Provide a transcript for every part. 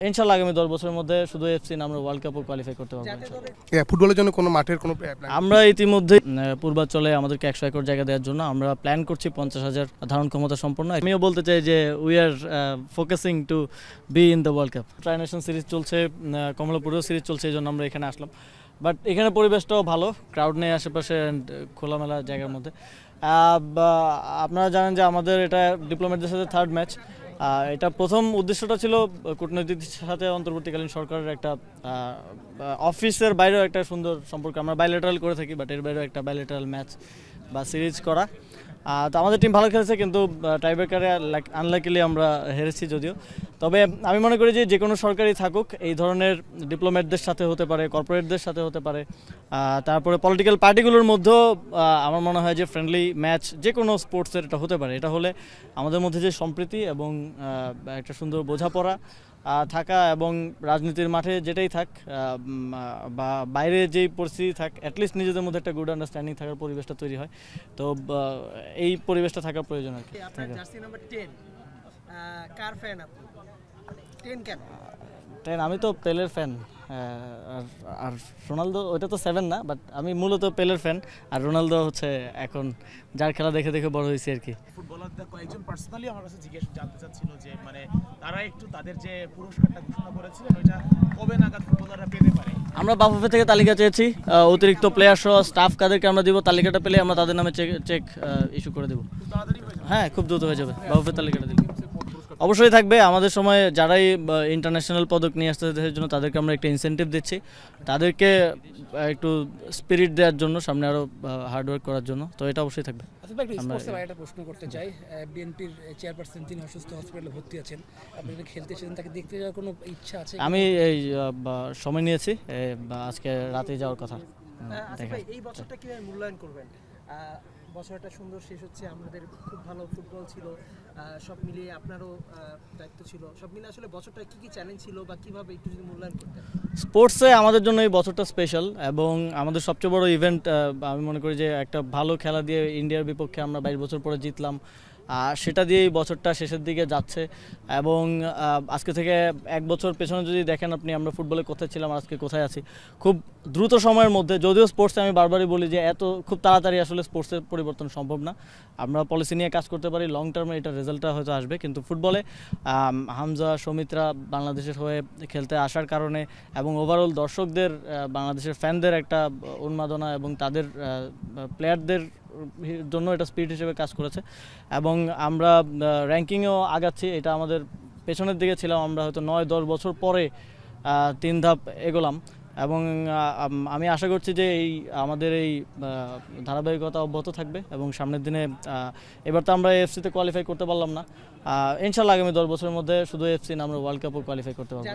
ইনশাআল্লাহ আগামী 10 বছরের মধ্যে শুধু এফসি না আমরা ওয়ার্ল্ড কাপও কোয়ালিফাই করতে পারবো ইনশাআল্লাহ। ফুটবলের জন্য কোনো মাঠের কোনো আমরা ইতিমধ্যে পূর্বাঞ্চলে আমাদেরকে 100 একর জায়গা দেওয়ার জন্য আমরা প্ল্যান করছি 50,000 ধারণ ক্ষমতা সম্পন্ন। আমিও বলতে চাই যে we are focusing to be in the world cup. Tri nation series চলছে, কমলাপুরেও সিরিজ চলছে, এই জন্য আমরা এখানে আসলাম। বাট এখানে পরিবেশটাও ভালো, ক্রাউড নেই আশেপাশে, খোলামেলা জায়গার মধ্যে। আপনারা জানেন যে আমাদের এটা ডিপ্লোম্যাটদের সাথে থার্ড ম্যাচ। এটা প্রথম উদ্দেশ্যটা ছিল কূটনৈতিকদের সাথে অন্তর্বর্তীকালীন সরকারের একটা অফিসের বাইরেও একটা সুন্দর সম্পর্ক আমরা বাইলেটারাল করে থাকি, বাট এর বাইরেও একটা বাইলেটারাল ম্যাচ বা সিরিজ করা। তো আমাদের টিম ভালো খেলেছে, কিন্তু টাইব্রেকারে আনলাকিলি আমরা হেরেছি যদিও। তবে আমি মনে করি যে কোনো সরকারই থাকুক, এই ধরনের ডিপ্লোম্যাটদের সাথে হতে পারে, কর্পোরেটদের সাথে হতে পারে, তারপরে পলিটিক্যাল পার্টিগুলোর মধ্যেও আমার মনে হয় যে ফ্রেন্ডলি ম্যাচ যে কোনো স্পোর্টসের এটা হতে পারে। এটা হলে আমাদের মধ্যে যে সম্প্রীতি এবং একটা সুন্দর বোঝাপড়া থাকা, এবং রাজনীতির মাঠে যেটাই থাক বা বাইরে যেই পরিস্থিতি থাক, অ্যাটলিস্ট নিজেদের মধ্যে একটা গুড আন্ডারস্ট্যান্ডিং থাকার পরিবেশটা তৈরি হয়। তো এই পরিবেশটা থাকা প্রয়োজন আর কি। আমি তো পেলের ফ্যান, আর রোনালদো ওইটা তো 7 না, বাট আমি মূলত পেলের ফ্যান, আর রোনালদো হচ্ছে এখন যার খেলা দেখে দেখে বড় হয়েছে আর কি। ফুটবলারদের কয়েকজন পার্সোনালি আমার কাছে জানতে চাচ্ছিল যে মানে তারা একটু তাদের যে পুরস্কারটা ঘোষণা করেছিলেন ওইটা কবে নাগাদ ফুটবলাররা পেতে পারে। আমরা বাফুফে থেকে তালিকা চেয়েছি, অতিরিক্ত প্লেয়ার সহ স্টাফ কাদেরকে আমরা দিব, তালিকাটা পেলে আমরা তাদের নামে চেক ইস্যু করে দেবো। হ্যাঁ, খুব দ্রুত হয়ে যাবে, বাফুফের তালিকাটা দিলে অবশ্যই থাকবে। আমাদের সময় যারাই ইন্টারন্যাশনাল পদক নিয়ে আসতে দেশের জন্য তাদেরকে আমরা একটা ইনসেন্টিভ দিচ্ছি, তাদেরকে একটু স্পিরিট দেওয়ার জন্য, সামনে আরও হার্ডওয়ার্ক করার জন্য। তো এটা অবশ্যই থাকবে। একটা প্রশ্ন করতে চাই, বিএনপির চেয়ারপারসন তিনি অসুস্থ, হসপিটালে ভর্তি আছেন, আপনি খেলতে এসেছেন, তাকে দেখতে যাওয়ার কোনো ইচ্ছা আছে? আমি এই সময় নিয়েছি, আজকে রাতে যাওয়ার কথা। এই বছরটা কিভাবে মূল্যায়ন করবেন? বছরটা সুন্দর শেষ হচ্ছে, আমাদের খুব ভালো ফুটবল ছিল, সব মিলিয়ে আপনারও দায়িত্ব ছিল, সব মিলিয়ে আসলে বছরটা কি চ্যালেঞ্জ ছিল বা কিভাবে একটু যদি মূল্যায়ন করতেন? স্পোর্টসে আমাদের জন্য এই বছরটা স্পেশাল, এবং আমাদের সবচেয়ে বড় ইভেন্ট আমি মনে করি যে একটা ভালো খেলা দিয়ে ইন্ডিয়ার বিপক্ষে আমরা 22 বছর পরে জিতলাম, সেটা দিয়েই বছরটা শেষের দিকে যাচ্ছে। এবং আজকে থেকে 1 বছর পেছনে যদি দেখেন আপনি, আমরা ফুটবলে কোথায় ছিলাম আর আজকে কোথায় আছি, খুব দ্রুত সময়ের মধ্যে। যদিও স্পোর্টসে আমি বারবারই বলি যে খুব তাড়াতাড়ি আসলে স্পোর্টসের পরিবর্তন সম্ভব না। আমরা পলিসি নিয়ে কাজ করতে পারি, লং টার্মে এটার রেজাল্টটা হয়তো আসবে, কিন্তু ফুটবলে হামজা, সৌমিত্রা বাংলাদেশের হয়ে খেলতে আসার কারণে, এবং ওভারঅল দর্শকদের, বাংলাদেশের ফ্যানদের একটা উন্মাদনা এবং তাদের প্লেয়ারদের জন্য এটা স্পিরিট হিসেবে কাজ করেছে। এবং আমরা র্যাঙ্কিংয়েও আগাচ্ছি, এটা আমাদের পেছনের দিকে ছিলাম, আমরা হয়তো 9-10 বছর পরে 3 ধাপ এগোলাম। এবং আমি আশা করছি যে আমাদের এই ধারাবাহিকতা অব্যাহত থাকবে, এবং সামনের দিনে এবার তো আমরা এফসিতে কোয়ালিফাই করতে পারলাম না, ইনশাআল্লাহ আগামী 10 বছরের মধ্যে শুধু এফসি না আমরা ওয়ার্ল্ড কাপও কোয়ালিফাই করতে পারবো।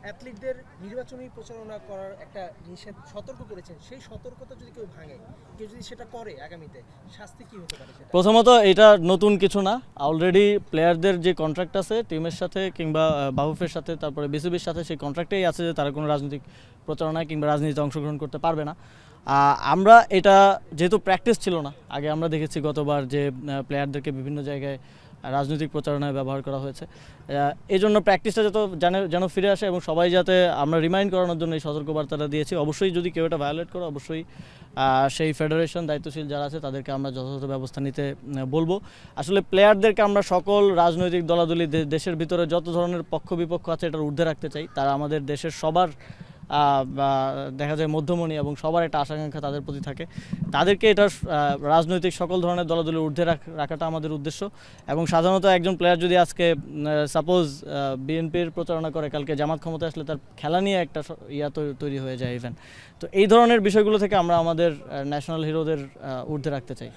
অ্যাথলিটদের নির্বাচনী প্রচারণা করার একটা নিষেধ সতর্ক করেছেন, সেই সতর্কতা যদি কেউ ভাঙে, কেউ যদি সেটা করে, আগামীতে শাস্তি কি হতে পারে? প্রথমত এটা নতুন কিছু না, অলরেডি প্লেয়ারদের যে কন্ট্রাক্ট আছে টিমের সাথে কিংবা বাফুফের সাথে, তারপরে বিসিবির সাথে, সেই কন্ট্রাক্টেই আছে যে তারা কোনো রাজনৈতিক প্রচারণায় কিংবা রাজনীতিতে অংশগ্রহণ করতে পারবে না। আমরা এটা যেহেতু প্র্যাকটিস ছিল না, আগে আমরা দেখেছি গতবার যে প্লেয়ারদেরকে বিভিন্ন জায়গায় রাজনৈতিক প্রচারণায় ব্যবহার করা হয়েছে, এই জন্য প্র্যাকটিসটা যেন ফিরে আসে, এবং সবাই যাতে আমরা রিমাইন্ড করানোর জন্য এই সতর্কবার্তাটা দিয়েছি। অবশ্যই যদি কেউ এটা ভায়োলেট করে, অবশ্যই সেই ফেডারেশন দায়িত্বশীল যারা আছে তাদেরকে আমরা যথাযথ ব্যবস্থা নিতে বলবো। আসলে প্লেয়ারদেরকে আমরা সকল রাজনৈতিক দলাদলি, দেশের ভিতরে যত ধরনের পক্ষ বিপক্ষ আছে এটার ঊর্ধ্বে রাখতে চাই। তারা আমাদের দেশের সবার দেখা যায় মধ্যমণি, এবং সবার একটা আশাকাঙ্ক্ষা তাদের প্রতি থাকে। তাদেরকে এটা রাজনৈতিক সকল ধরনের দলাদলের ঊর্ধ্বে রাখাটা আমাদের উদ্দেশ্য। এবং সাধারণত একজন প্লেয়ার যদি আজকে সাপোজ বিএনপির প্রচারণা করে, কালকে জামাত ক্ষমতা আসলে তার খেলা নিয়ে একটা তৈরি হয়ে যায় ইভেন। তো এই ধরনের বিষয়গুলো থেকে আমরা আমাদের ন্যাশনাল হিরোদের ঊর্ধ্বে রাখতে চাই।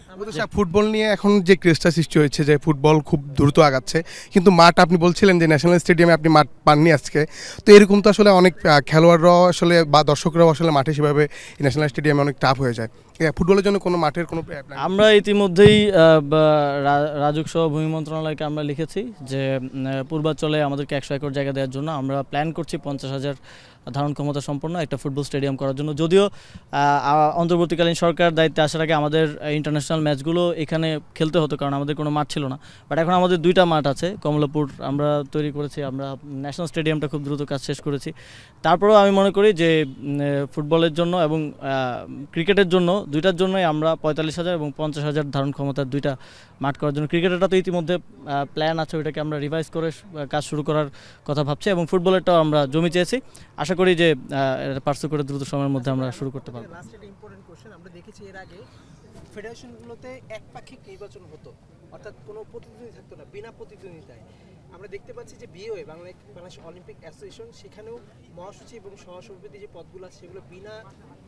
ফুটবল নিয়ে এখন যে ক্রেজটা সৃষ্টি হয়েছে, যে ফুটবল খুব দ্রুত আগাচ্ছে, কিন্তু মাঠ আপনি বলছিলেন যে ন্যাশনাল স্টেডিয়ামে আপনি মাঠ পাননি আজকে, তো এরকম তো আসলে অনেক খেলোয়াড়রাও আসলে বা দর্শকরাও আসলে মাঠে সেভাবে ন্যাশনাল স্টেডিয়ামে অনেক টাফ হয়ে যায়। ফুটবলের জন্য কোনো মাঠের কোনো plan? আমরা ইতিমধ্যেই রাজুক সহ ভূমি মন্ত্রণালয়কে আমরা লিখেছি যে পূর্বাঞ্চলে আমাদেরকে 100 একর জায়গা দেওয়ার জন্য আমরা প্ল্যান করছি 50,000 ধারণ ক্ষমতা সম্পন্ন একটা ফুটবল স্টেডিয়াম করার জন্য। যদিও অন্তর্বর্তীকালীন সরকার দায়িত্বে আসার আগে আমাদের ইন্টারন্যাশনাল ম্যাচগুলো এখানে খেলতে হতো, কারণ আমাদের কোনো মাঠ ছিল না। বাট এখন আমাদের 2টা মাঠ আছে, কমলাপুর আমরা তৈরি করেছি, আমরা ন্যাশনাল স্টেডিয়ামটা খুব দ্রুত কাজ শেষ করেছি। তারপরেও আমি মনে করি যে ফুটবলের জন্য এবং ক্রিকেটের জন্য 2টার জন্যই আমরা 45,000 এবং 50,000 ধারণ ক্ষমতার 2টা মাঠ করার জন্য, ক্রিকেটেরটা তো ইতিমধ্যে প্ল্যান আছে, ওইটাকে আমরা রিভাইজ করে কাজ শুরু করার কথা ভাবছি, এবং ফুটবলেরটাও আমরা জমি চেয়েছি। আশা করি যে পার্সু করে দ্রুত সময়ের মধ্যে আমরা শুরু করতে পারবো। লাস্ট একটা ইম্পর্টেন্ট কোশ্চেন, আমরা দেখেছি এর আগে ফেডারেশনগুলোতে একপাক্ষিক নির্বাচন হতো, অর্থাৎ কোনো প্রতিদ্বন্দ্বী থাকতো না, বিনা প্রতিদ্বন্দ্বিতায়। আমরা দেখতে পাচ্ছি যে বিওএ বাংলাদেশ অলিম্পিক অ্যাসোসিয়েশন, সেখানেও মহাসচিব এবং সহসভাপতি যে পদগুলো আছে সেগুলো বিনা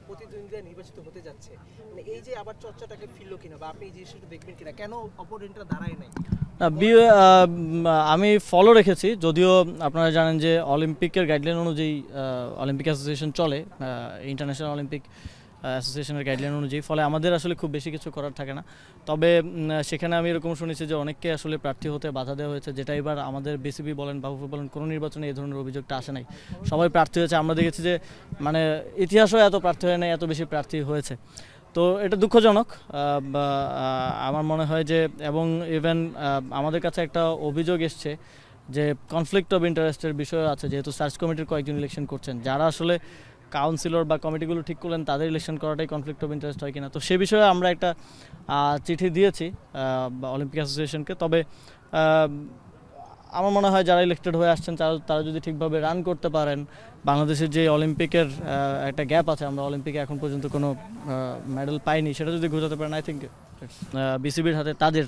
প্রতিদ্বন্দ্বিতায় নির্বাচিত হতে যাচ্ছে। মানে এই যে আবার চর্চাটাকে ফিরলো কিনা, বা আপনি এই জিনিসটা দেখবেন কিনা, কেন অপোনেন্টরা দাঁড়ায় নাই? আমি ফলো রেখেছি, যদিও আপনারা জানেন যে অলিম্পিকের গাইডলাইন অনুযায়ী অলিম্পিক অ্যাসোসিয়েশন চলে, ইন্টারন্যাশনাল অলিম্পিক অ্যাসোসিয়েশনের গাইডলাইন অনুযায়ী, ফলে আমাদের আসলে খুব বেশি কিছু করার থাকে না। তবে সেখানে আমি এরকম শুনেছি যে অনেককে আসলে প্রার্থী হতে বাধা দেওয়া হয়েছে, যেটা এবার আমাদের বিসিবি বলেন বাফুফে বলেন কোনো নির্বাচনে এই ধরনের অভিযোগটা আসে নাই, সবাই প্রার্থী হয়েছে। আমরা দেখেছি যে মানে ইতিহাসও এত প্রার্থী হয় নাই, এত বেশি প্রার্থী হয়েছে। তো এটা দুঃখজনক আমার মনে হয় যে, এবং ইভেন আমাদের কাছে একটা অভিযোগ এসছে যে কনফ্লিক্ট অফ ইন্টারেস্টের বিষয় আছে, যেহেতু সার্চ কমিটির কয়েকজন ইলেকশন করছেন, যারা আসলে কাউন্সিলর বা কমিটিগুলো ঠিক করলেন তাদের ইলেকশন করাটাই কনফ্লিক্ট অফ ইন্টারেস্ট হয় কিনা। তো সে বিষয়ে আমরা একটা চিঠি দিয়েছি অলিম্পিক অ্যাসোসিয়েশনকে। তবে আমার মনে হয় যারা ইলেক্টেড হয়ে আসছেন তারা যদি ঠিকভাবে রান করতে পারেন, বাংলাদেশের যে অলিম্পিকের একটা গ্যাপ আছে, আমরা অলিম্পিকে এখন পর্যন্ত কোনো মেডেল পাইনি, সেটা যদি ঘোচাতে পারেন, আই থিঙ্ক বিসিবির হাতে তাদের।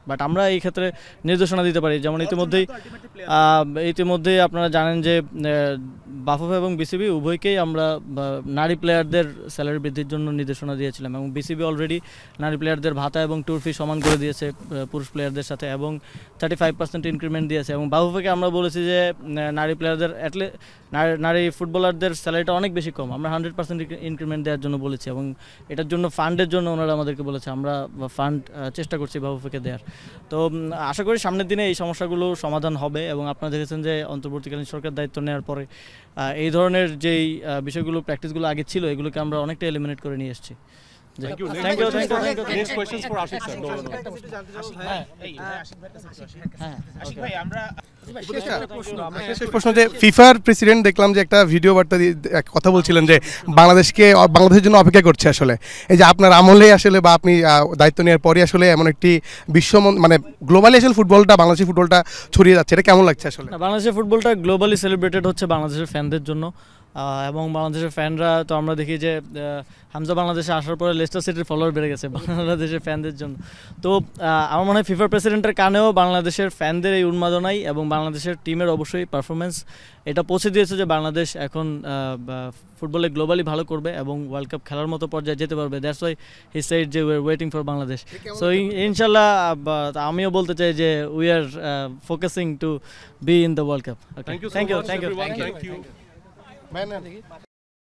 বাট আমরা এই ক্ষেত্রে নির্দেশনা দিতে পারি, যেমন ইতিমধ্যেই আপনারা জানেন যে বাফুফে এবং বিসিবি উভয়কেই আমরা নারী প্লেয়ারদের স্যালারি বৃদ্ধির জন্য নির্দেশনা দিয়েছিলাম, এবং বিসিবি অলরেডি নারী প্লেয়ারদের ভাতা এবং ট্যুর ফি সমান করে দিয়েছে পুরুষ প্লেয়ারদের সাথে, এবং 35% ইনক্রিমেন্ট দিয়েছে। এবং বাফুফেকে আমরা বলেছি যে নারী প্লেয়ারদের নারী ফুটবলারদের স্যালারিটা অনেক বেশি কম, আমরা 100% ইনক্রিমেন্ট দেওয়ার জন্য বলেছি, এবং এটার জন্য ফান্ডের জন্য ওনারা আমাদেরকে বলেছে, আমরা ফান্ড চেষ্টা করছি বাফুফেকে দেওয়ার। তো আশা করি সামনের দিনে এই সমস্যাগুলো সমাধান হবে, এবং আপনারা দেখেছেন যে অন্তর্বর্তীকালীন সরকার দায়িত্ব নেওয়ার পরে এই ধরনের যেই বিষয়গুলো প্র্যাকটিসগুলো আগে ছিল এগুলোকে আমরা অনেকটা এলিমিনেট করে নিয়ে এসেছি। Thank you. Next questions for Ashik sir. Ashiq ভাই, আমরা শেষ প্রশ্ন, যে ফিফার প্রেসিডেন্ট দেখলাম যে একটা ভিডিও বার্তা দিয়ে কথা বলছিলেন যে বাংলাদেশের জন্য অপেক্ষা করছে। আসলে এই যে আপনার আমলে আসলে বা আপনি দায়িত্ব নেওয়ার পরে আসলে এমন একটি মানে গ্লোবালি আসলে ফুটবলটা, বাংলাদেশের ফুটবলটা ছড়িয়ে যাচ্ছে, এটা কেমন লাগছে? আসলে বাংলাদেশের ফুটবলটা গ্লোবালি সেলিব্রেটেড হচ্ছে বাংলাদেশের ফ্যানদের জন্য, এবং বাংলাদেশের ফ্যানরা তো আমরা দেখি যে হামজা বাংলাদেশে আসার পরে লেস্টার সিটির ফলোয়ার বেড়ে গেছে বাংলাদেশের ফ্যানদের জন্য। তো আমার মনে হয় ফিফা প্রেসিডেন্টের কানেও বাংলাদেশের ফ্যানদের এই উন্মাদনাই এবং বাংলাদেশের টিমের অবশ্যই পারফরমেন্স এটা পৌঁছে দিয়েছে যে বাংলাদেশ এখন ফুটবলে গ্লোবালি ভালো করবে এবং ওয়ার্ল্ড কাপ খেলার মতো পর্যায়ে যেতে পারবে। দ্যাটস ওয়াই হি সেড যে we are waiting for Bangladesh. So ইনশাল্লাহ আমিও বলতে চাই যে we are focusing to be in the world cup. Thank you so thank you much, thank you everyone. Thank you.